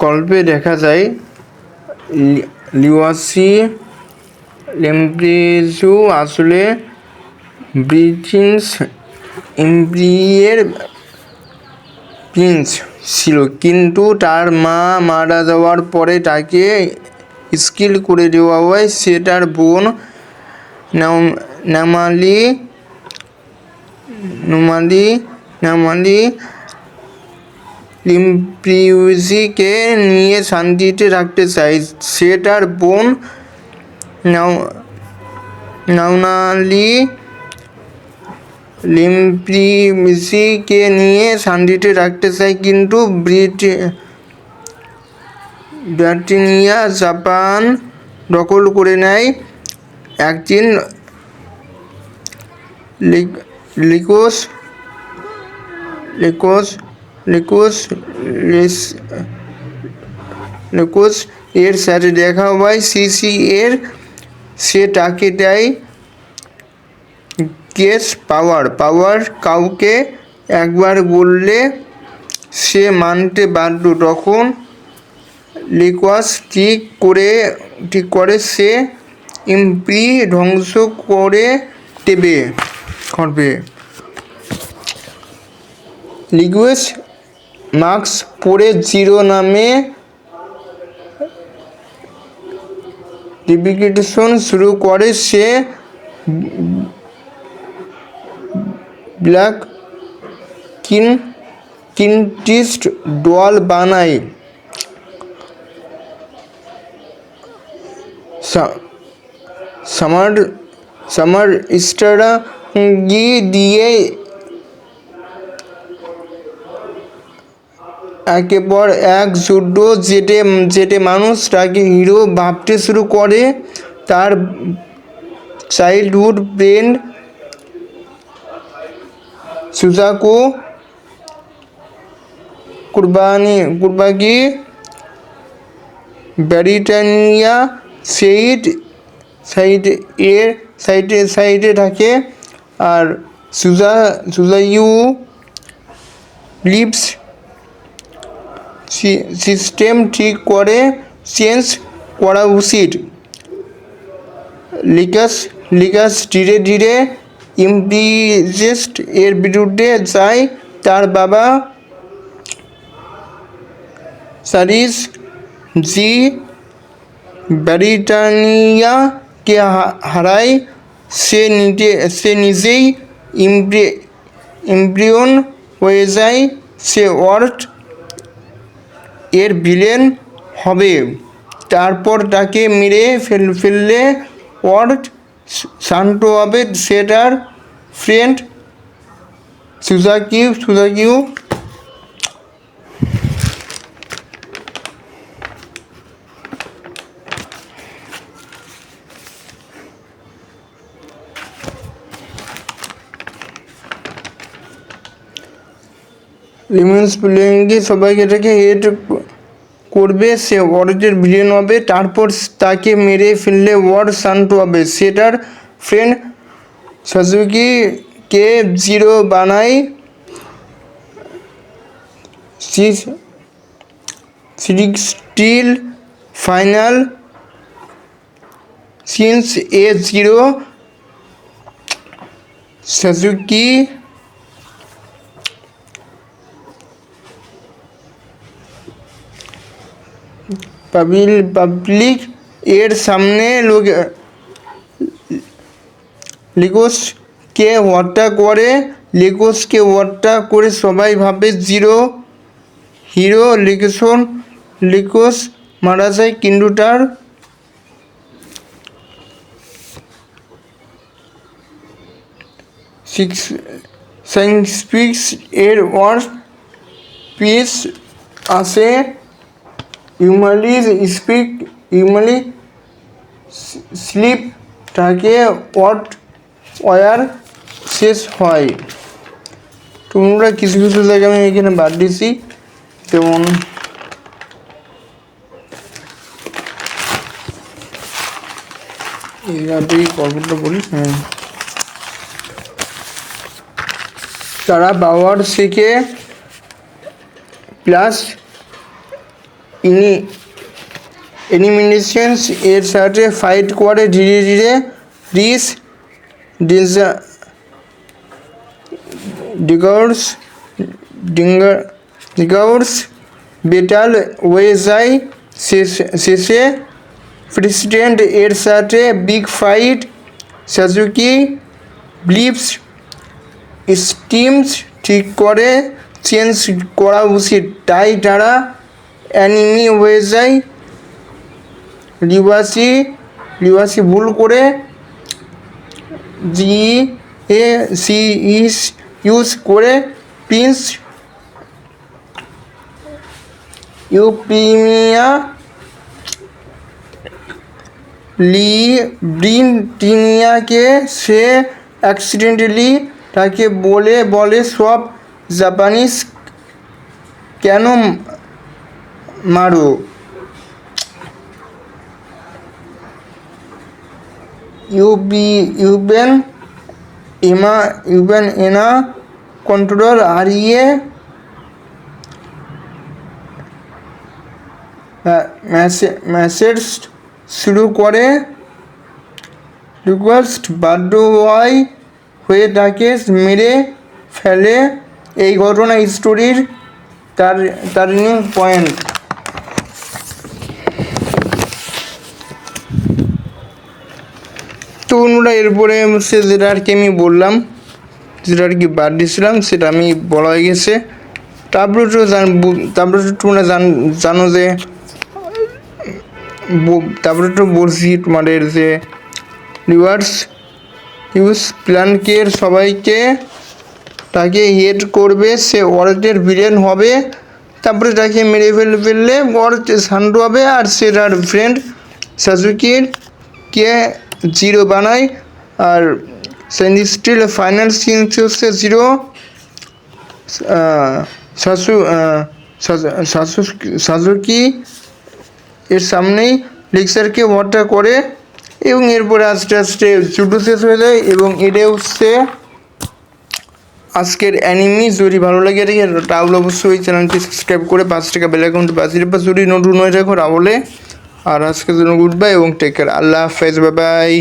গল্পে দেখা যায় লিওয়াসি লেমপ্রেজু আসলে ব্রিটিশ এম্পায়ারের প্রিন্স ছিল, কিন্তু তার মা মারা যাওয়ার পরে তাকে স্কিল করে দেওয়া হয়। সে তার বোন নামালি লিমপ্রিউজিকে নিয়ে শান্তিতে রাখতে চায়। সে তার বোন নাওনালি লিমপ্রিউজিকে নিয়ে শান্তিতে রাখতে চায়, কিন্তু ব্রিটানিয়া জাপান দখল করে নেয়। একদিন লিকোস এর সাথে দেখা হয় সিসি এর। সে তাকে দেয় গেস পাওয়ার। কাউকে একবার বললে সে মানতে বাধ্য। তখন লিকোস ঠিক করে সে এমপি ধ্বংস করে দেবে। লিকোস মাস্ক পরে জিরো নামে রিভিকেশন শুরু করে। সে ব্ল্যাক কিনটিস্ট ডল বানায়। সামার স্ট্র্যাটেজি দিয়ে একের পর এক যুদ্ধ যেতে মানুষ তাকে হিরো ভাবতে শুরু করে। তার চাইল্ডহুড ফ্রেন্ড সুজাকো কুরবাকি ব্রিটানিয়া সাইডে থাকে, আর সুজাইউ লিভস সিস্টেম ঠিক করে চেঞ্জ করা উচিত। লিকাস ধীরে ধীরে ইমপ্রিজেস্ট এর বিরুদ্ধে যায়। তার বাবা চার্লস জি ব্রিটানিয়াকে হারায়। সে নিজেই এমব্রিয়ন হয়ে যায়। সে ওয়ার্ল্ড এর ভিলেন হবে। তারপর তাকে মেরে ফেললে ওয়ার্ল্ড শান্ত হবে। সে তার ফ্রেন্ড সুজাকিউ লিমন্স প্লেঙ্গে সবাইকে তাকে হেড করবে। সে ওয়ার্ল্ডের ভিলেন হবে। তারপর তাকে মেরে ফেললে ওয়ার্ল্ড শান্ত হবে। সে তার ফ্রেন্ড সাজুকিকে জিরো বানায়। স্টিল ফাইনাল সিন্স এ জিরো সাজুকি পাবলিক এর সামনে লিকোসকে হত্যা করে। সবাই ভাবে হিরো লিকোস মারা যায়, কিন্তু তার সায়েন্স এর ওয়ার্ল্ড পিস আসে। ইউমালি স্লিপ থাকে, ওয়ার শেষ হয়। তোমরা কিছু জায়গায় আমি এখানে বাদ দিছি, যেমন এই গল্পটা বলি। তারা পাওয়ার শিখে প্লাস ইনি এনিমিনেশনস এর সাথে ফাইট করে ধীরে ধীরে রিস ডিগার্স বেটাল হয়ে যায় শেষে প্রেসিডেন্ট এর সাথে বিগ ফাইট সাজুকি ব্লিপস স্টিমস ঠিক করে চেঞ্জ করা উচিত, তাই তারা অ্যানিমি হয়ে যায়। রিওয়াসি ভুল করে সি ইউজ করে প্রিন্স ইউপ্রিমিয়া ব্রিটিনিয়াকে সে অ্যাক্সিডেন্টালি তাকে বলে সব জাপানিজ কেন মারো। ইউবেন এনা কন্ট্রোল হারিয়ে মেসেজ শুরু করে রিকোয়েস্ট বাধ্য হয়ে তাকে মেরে ফেলে। এই ঘটনা স্টোরির টার্নিং পয়েন্ট। তো বন্ধুরা এরপরে সে যেটা আর কি আমি বললাম, যেটা আর কি বাদ দিয়েছিলাম সেটা আমি বলা হয়ে গেছে। তারপরে তোমরা জানো যে তারপরে তো বলছি তোমাদের যে রিভার্স ইউজ প্ল্যানকের সবাইকে তাকে হেড করবে, সে ওয়ার্ল্ডের ভিলেন হবে। তারপরে তাকে মেরে ফেললে ওয়ার্ল্ড শান্ত হবে আর সে তার ফ্রেন্ড সাজুকির কে জিরো বানায়। আর স্টিল ফাইনাল সিন হচ্ছে জিরো সাজুকি এর সামনেই লেক্সারকে হত্যা করে এবং এরপরে আস্তে আস্তে যুদ্ধ শেষ হয়ে যায়। এবং এটা হচ্ছে আজকের অ্যানিমি। যদি ভালো লাগে তাহলে অবশ্যই চ্যানেলটি সাবস্ক্রাইব করে 5 টাকা বেল আইকনটি বাজিয়ে পাস যদি নতুন হয়ে থাকো তাহলে। আর আজকের জন্য গুড বাই এবং টেক কেয়ার, আল্লাহ হাফেজ, বাই বাই।